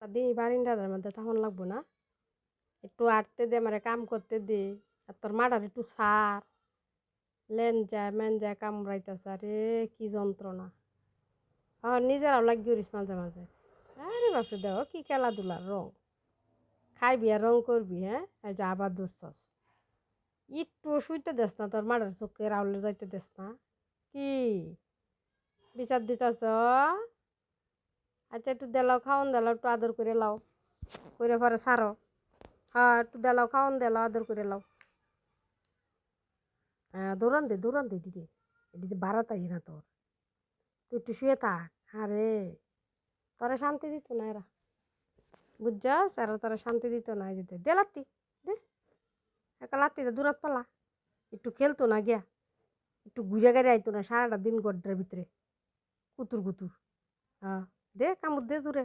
দিই বারিন্দার মধ্যে তখন লাগবো না একটু আটতে দে মানে কাম করতে দে আর তোর মাটার একটু সার লেন যায় কামড়াইতেছে আরে কি যন্ত্রণা নিজেরাও লাগিয়ে মাঝে মাঝে আরে বাপরে দেও কি খেলাধুলার রং খাইবি আর রং করবি হ্যাঁ এই যে আবার দূরছস একটু শুইতে দেস না তোর মাটার চোখে রাউলে যাইতে দেস না কি বিচার দিতেছ আচ্ছা একটু দেলাও খাওন দেলাও একটু আদর করে লাও করে পরে সারো হ্যাঁ একটু দেলাও খাওন দেলাও আদর করে লাও হ্যাঁ দৌড়ান দে দিদি এটি যে বাড়াতাই না তোর তুই একটু শুয়ে থাক আরে তোরা শান্তি দিত না এরা বুঝছস এরা তোরা শান্তি দিত না যেতে দে লাত্তি দে একা লাত্তিতে দূরাত পালা একটু খেলতো না গিয়া একটু ঘুরে গাড়ি আইতো না সারাটা দিন গড্ডার ভিতরে কুতুর হ্যাঁ দে কামড় দে জুড়ে